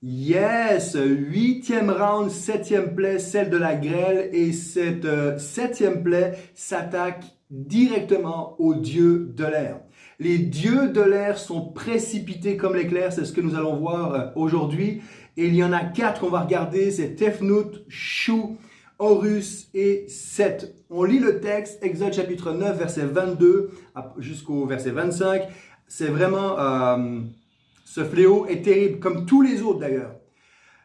Yes, huitième round, septième plaie, celle de la grêle. Et cette septième plaie s'attaque directement aux dieux de l'air. Les dieux de l'air sont précipités comme l'éclair, c'est ce que nous allons voir aujourd'hui. Et il y en a quatre qu'on va regarder, c'est Tefnut, Shu, Horus et Seth. On lit le texte, Exode chapitre 9, verset 22 jusqu'au verset 25. C'est vraiment... ce fléau est terrible, comme tous les autres d'ailleurs.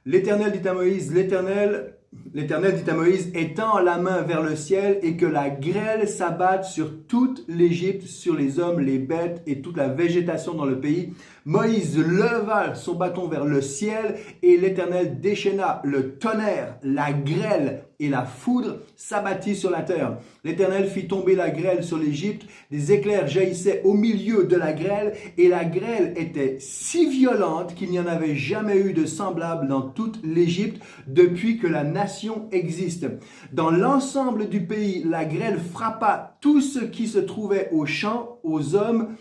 L'Éternel dit à Moïse, l'Éternel dit à Moïse, étends la main vers le ciel et que la grêle s'abatte sur toute l'Égypte, sur les hommes, les bêtes et toute la végétation dans le pays. Moïse leva son bâton vers le ciel et l'Éternel déchaîna le tonnerre, la grêle et la foudre s'abattit sur la terre. L'Éternel fit tomber la grêle sur l'Égypte, des éclairs jaillissaient au milieu de la grêle et la grêle était si violente qu'il n'y en avait jamais eu de semblable dans toute l'Égypte depuis que la nation existe. Dans l'ensemble du pays, la grêle frappa tout ce qui se trouvait aux champs, aux hommes,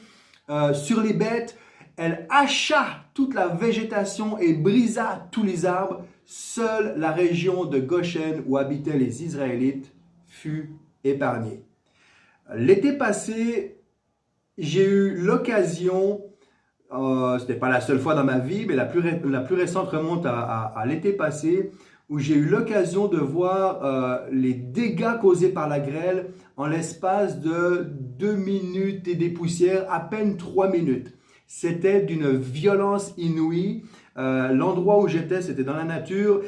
sur les bêtes. Elle hacha toute la végétation et brisa tous les arbres. Seule la région de Goshen où habitaient les Israélites fut épargnée. L'été passé, j'ai eu l'occasion, ce n'était pas la seule fois dans ma vie, mais la plus récente remonte à l'été passé, où j'ai eu l'occasion de voir les dégâts causés par la grêle en l'espace de 2 minutes et des poussières, à peine 3 minutes. C'était d'une violence inouïe. L'endroit où j'étais, c'était dans la nature.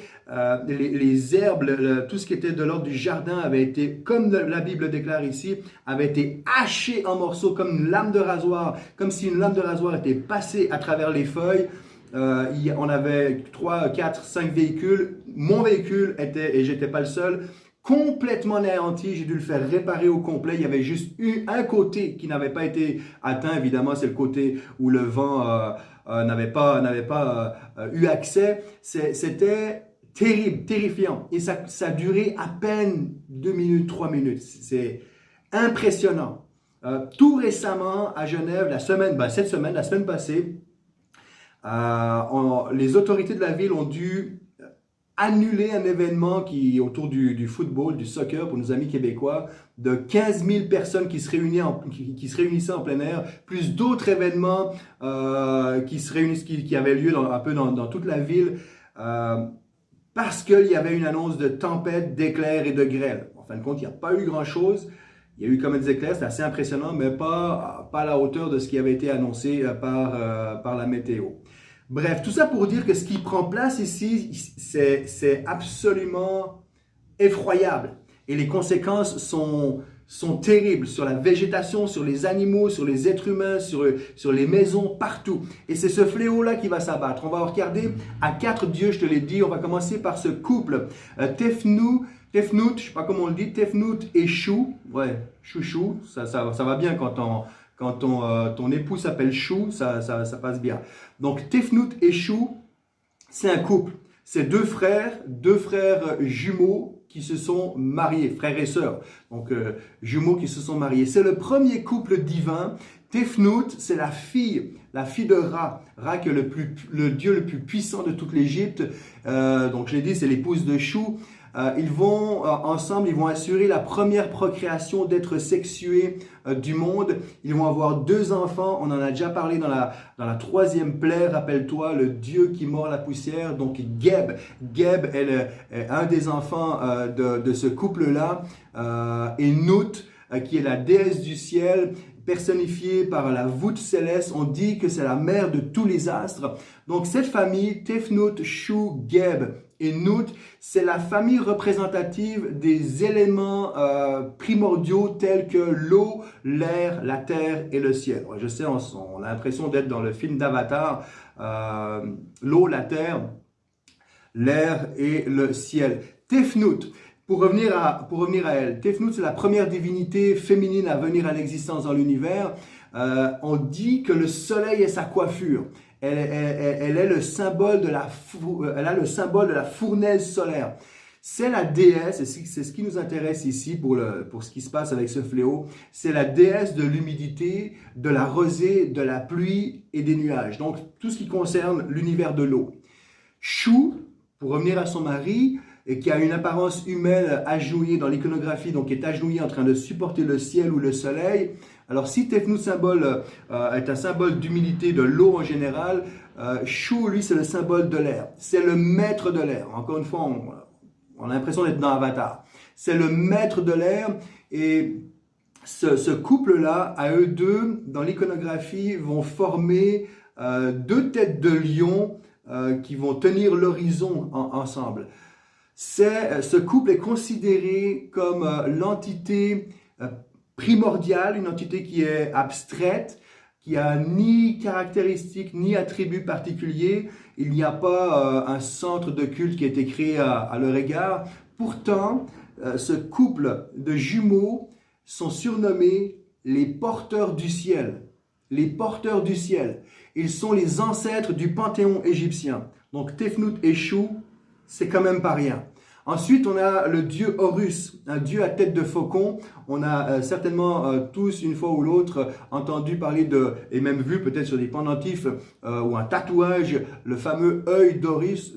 Les herbes, tout ce qui était de l'ordre du jardin avait été, comme la Bible déclare ici, avait été haché en morceaux comme une lame de rasoir, comme si une lame de rasoir était passée à travers les feuilles. On avait 3, 4, 5 véhicules. Mon véhicule était, et j'étais pas le seul, complètement anéanti. J'ai dû le faire réparer au complet. Il y avait juste eu un côté qui n'avait pas été atteint. Évidemment, c'est le côté où le vent n'avait pas eu accès. C'était terrible, terrifiant. Et ça a duré à peine 2 minutes, 3 minutes. C'est impressionnant. Tout récemment, à Genève, la semaine passée, les autorités de la ville ont dû annuler un événement autour du football, du soccer pour nos amis québécois, de 15 000 personnes qui se réunissaient en plein air, plus d'autres événements qui avaient lieu un peu dans toute la ville, parce qu'il y avait une annonce de tempête, d'éclairs et de grêle. En fin de compte, il n'y a pas eu grand-chose. Il y a eu comme des éclairs, c'est assez impressionnant, mais pas à la hauteur de ce qui avait été annoncé par la météo. Bref, tout ça pour dire que ce qui prend place ici, c'est absolument effroyable. Et les conséquences sont terribles sur la végétation, sur les animaux, sur les êtres humains, sur les maisons, partout. Et c'est ce fléau-là qui va s'abattre. On va regarder à 4 dieux, je te l'ai dit. On va commencer par ce couple. Tefnut, je ne sais pas comment on le dit, Tefnut et Shu. Ouais, chouchou, ça va bien quand ton époux s'appelle Shu, ça passe bien. Donc Tefnut et Shu, c'est un couple. C'est deux frères jumeaux qui se sont mariés, frères et sœurs. Donc jumeaux qui se sont mariés. C'est le premier couple divin. Tefnut, c'est la fille de Ra. Ra qui est le dieu le plus puissant de toute l'Égypte. Donc je l'ai dit, c'est l'épouse de Shu. Ils vont ensemble, ils vont assurer la première procréation d'êtres sexués du monde. Ils vont avoir 2 enfants. On en a déjà parlé dans la 3e plaie. Rappelle-toi, le dieu qui mord la poussière. Donc Geb. Geb est un des enfants de ce couple-là. Et Nut, qui est la déesse du ciel, personnifiée par la voûte céleste. On dit que c'est la mère de tous les astres. Donc cette famille, Tefnut, Shu, Geb et Nut, c'est la famille représentative des éléments primordiaux tels que l'eau, l'air, la terre et le ciel. Je sais, on a l'impression d'être dans le film d'Avatar. L'eau, la terre, l'air et le ciel. Tefnut. Pour revenir à elle, Tefnut, c'est la première divinité féminine à venir à l'existence dans l'univers. On dit que le soleil est sa coiffure. Elle est le symbole elle a le symbole de la fournaise solaire. C'est la déesse, et c'est ce qui nous intéresse ici pour ce qui se passe avec ce fléau, c'est la déesse de l'humidité, de la rosée, de la pluie et des nuages. Donc tout ce qui concerne l'univers de l'eau. Chou, pour revenir à son mari, et qui a une apparence humaine agenouillée dans l'iconographie, donc qui est agenouillé en train de supporter le ciel ou le soleil. Alors si Tefnut symbole est un symbole d'humilité de l'eau en général, Chou, lui, c'est le symbole de l'air. C'est le maître de l'air. Encore une fois, on a l'impression d'être dans Avatar. C'est le maître de l'air, et ce couple-là, à eux deux, dans l'iconographie, vont former deux têtes de lion qui vont tenir l'horizon ensemble. Ce couple est considéré comme l'entité primordiale, une entité qui est abstraite, qui a ni caractéristiques ni attributs particuliers. Il n'y a pas un centre de culte qui a été créé à leur égard. Pourtant, ce couple de jumeaux sont surnommés les porteurs du ciel. Les porteurs du ciel. Ils sont les ancêtres du panthéon égyptien. Donc Tefnut et Chou, c'est quand même pas rien. Ensuite, on a le dieu Horus, un dieu à tête de faucon. On a certainement tous, une fois ou l'autre, entendu parler de, et même vu peut-être sur des pendentifs ou un tatouage, le fameux œil d'Horus,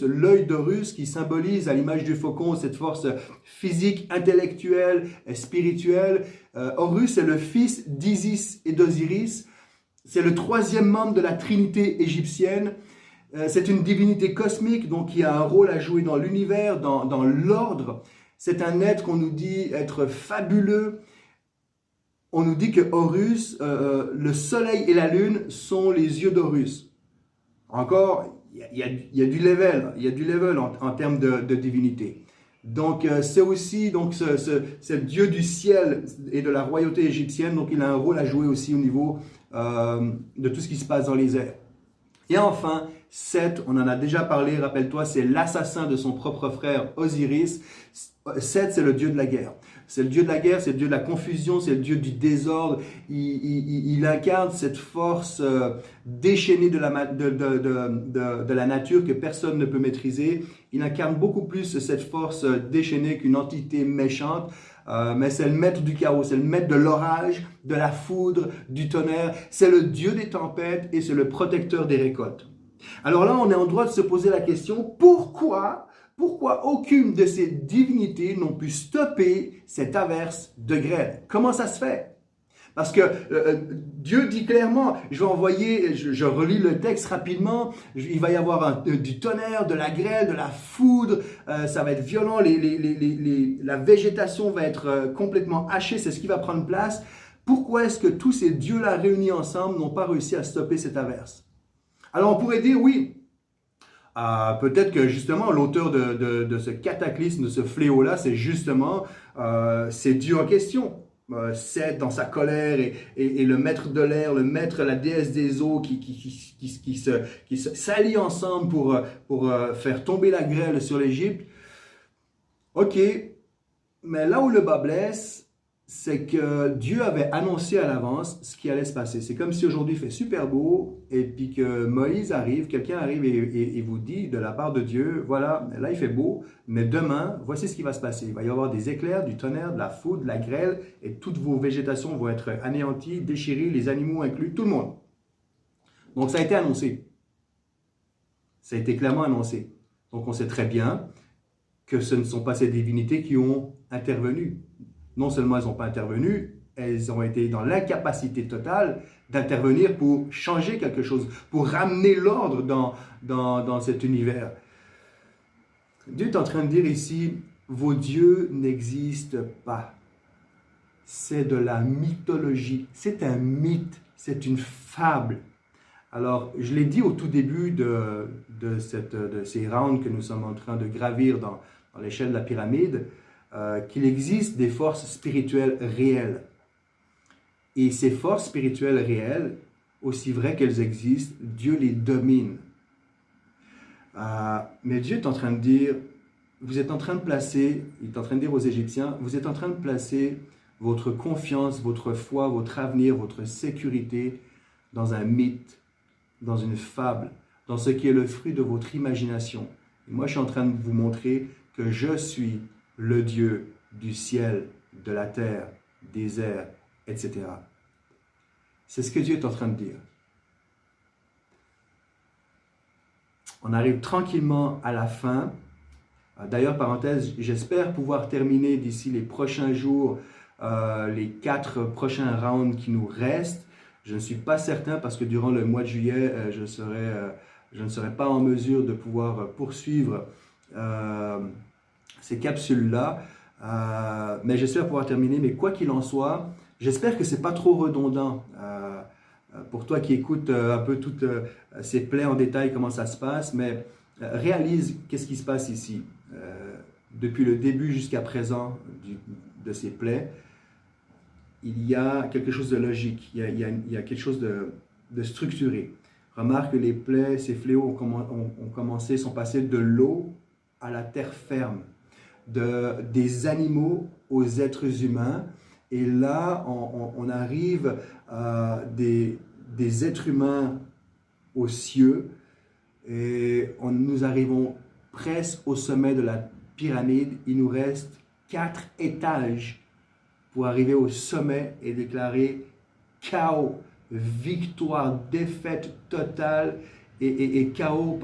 l'œil d'Horus qui symbolise à l'image du faucon cette force physique, intellectuelle et spirituelle. Horus est le fils d'Isis et d'Osiris. C'est le troisième membre de la Trinité égyptienne. C'est une divinité cosmique, donc qui a un rôle à jouer dans l'univers, dans l'ordre. C'est un être qu'on nous dit être fabuleux. On nous dit que Horus, le soleil et la lune sont les yeux d'Horus. Encore, il y a du level en termes de divinité. Donc c'est aussi ce dieu du ciel et de la royauté égyptienne, donc il a un rôle à jouer aussi au niveau de tout ce qui se passe dans les airs. Et enfin, Seth, on en a déjà parlé, rappelle-toi, c'est l'assassin de son propre frère Osiris. Seth, c'est le dieu de la guerre. C'est le dieu de la guerre, c'est le dieu de la confusion, c'est le dieu du désordre. Il incarne cette force déchaînée de la nature que personne ne peut maîtriser. Il incarne beaucoup plus cette force déchaînée qu'une entité méchante. Mais c'est le maître du chaos, c'est le maître de l'orage, de la foudre, du tonnerre. C'est le dieu des tempêtes et c'est le protecteur des récoltes. Alors là, on est en droit de se poser la question, pourquoi aucune de ces divinités n'ont pu stopper cette averse de grêle? Comment ça se fait? Parce que Dieu dit clairement, je vais envoyer, je relis le texte rapidement, il va y avoir du tonnerre, de la grêle, de la foudre, ça va être violent, la végétation va être complètement hachée, c'est ce qui va prendre place. Pourquoi est-ce que tous ces dieux-là réunis ensemble n'ont pas réussi à stopper cette averse? Alors on pourrait dire oui, peut-être que justement l'auteur de ce cataclysme, de ce fléau-là, c'est justement ces dieux en question. Seth dans sa colère et le maître de l'air, la déesse des eaux qui s'allient ensemble pour faire tomber la grêle sur l'Égypte. Ok, mais là où le bas blesse, c'est que Dieu avait annoncé à l'avance ce qui allait se passer. C'est comme si aujourd'hui il fait super beau et puis que Moïse arrive, quelqu'un arrive et vous dit de la part de Dieu, voilà, là il fait beau, mais demain, voici ce qui va se passer. Il va y avoir des éclairs, du tonnerre, de la foudre, de la grêle et toutes vos végétations vont être anéanties, déchirées, les animaux inclus, tout le monde. Donc ça a été annoncé. Ça a été clairement annoncé. Donc on sait très bien que ce ne sont pas ces divinités qui ont intervenu. Non seulement elles n'ont pas intervenu, elles ont été dans l'incapacité totale d'intervenir pour changer quelque chose, pour ramener l'ordre dans cet univers. Dieu est en train de dire ici, vos dieux n'existent pas. C'est de la mythologie, c'est un mythe, c'est une fable. Alors, je l'ai dit au tout début de ces rounds que nous sommes en train de gravir dans l'échelle de la pyramide, qu'il existe des forces spirituelles réelles. Et ces forces spirituelles réelles, aussi vraies qu'elles existent, Dieu les domine. Mais Dieu est en train de dire, vous êtes en train de placer, il est en train de dire aux Égyptiens, vous êtes en train de placer votre confiance, votre foi, votre avenir, votre sécurité dans un mythe, dans une fable, dans ce qui est le fruit de votre imagination. Et moi, je suis en train de vous montrer que je suis le Dieu du ciel, de la terre, des airs, etc. C'est ce que Dieu est en train de dire. On arrive tranquillement à la fin. D'ailleurs, parenthèse, j'espère pouvoir terminer d'ici les prochains jours les 4 prochains rounds qui nous restent. Je ne suis pas certain parce que durant le mois de juillet, je ne serai pas en mesure de pouvoir poursuivre ces capsules-là. Mais j'espère pouvoir terminer. Mais quoi qu'il en soit, j'espère que ce n'est pas trop redondant. Pour toi qui écoutes un peu toutes ces plaies en détail, comment ça se passe, mais réalise qu'est-ce qui se passe ici. Depuis le début jusqu'à présent de ces plaies, il y a quelque chose de logique, il y a quelque chose de structuré. Remarque que les plaies, ces fléaux ont commencé, sont passés de l'eau à la terre ferme, des animaux aux êtres humains. Et là, on arrive à des êtres humains aux cieux et nous arrivons presque au sommet de la pyramide. Il nous reste 4 étages pour arriver au sommet et déclarer chaos, victoire, défaite totale et chaos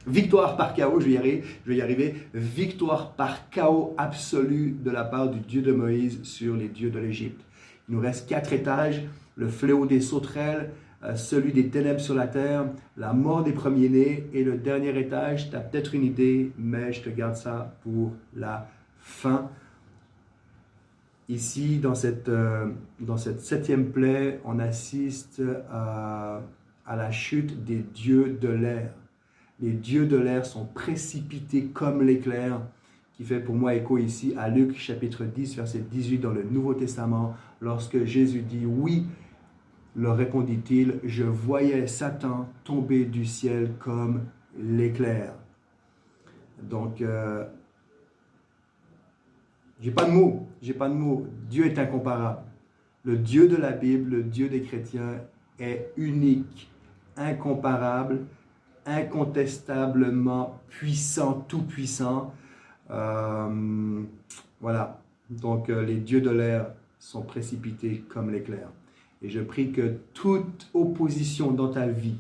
victoire par chaos, je vais y arriver, victoire par chaos absolu de la part du Dieu de Moïse sur les dieux de l'Égypte. Il nous reste 4 étages, le fléau des sauterelles, celui des ténèbres sur la terre, la mort des premiers-nés et le dernier étage, tu as peut-être une idée, mais je te garde ça pour la fin. Ici, dans cette 7e plaie, on assiste à la chute des dieux de l'air. Les dieux de l'air sont précipités comme l'éclair, qui fait pour moi écho ici à Luc chapitre 10, verset 18 dans le Nouveau Testament, lorsque Jésus dit « Oui », leur répondit-il, « Je voyais Satan tomber du ciel comme l'éclair. » Donc, j'ai pas de mots. Dieu est incomparable. Le Dieu de la Bible, le Dieu des chrétiens est unique, incomparable, incontestablement puissant, tout-puissant. Voilà. Donc, les dieux de l'air sont précipités comme l'éclair. Et je prie que toute opposition dans ta vie,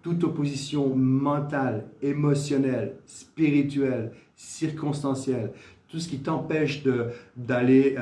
toute opposition mentale, émotionnelle, spirituelle, circonstancielle, tout ce qui t'empêche d'aller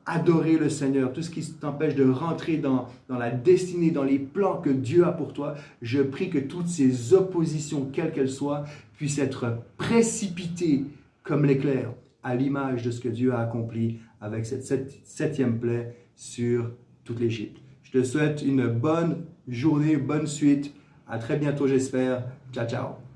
adorer le Seigneur, tout ce qui t'empêche de rentrer dans la destinée, dans les plans que Dieu a pour toi, je prie que toutes ces oppositions, quelles qu'elles soient, puissent être précipitées comme l'éclair, à l'image de ce que Dieu a accompli avec cette 7e plaie sur toute l'Égypte. Je te souhaite une bonne journée, bonne suite. À très bientôt, j'espère. Ciao, ciao.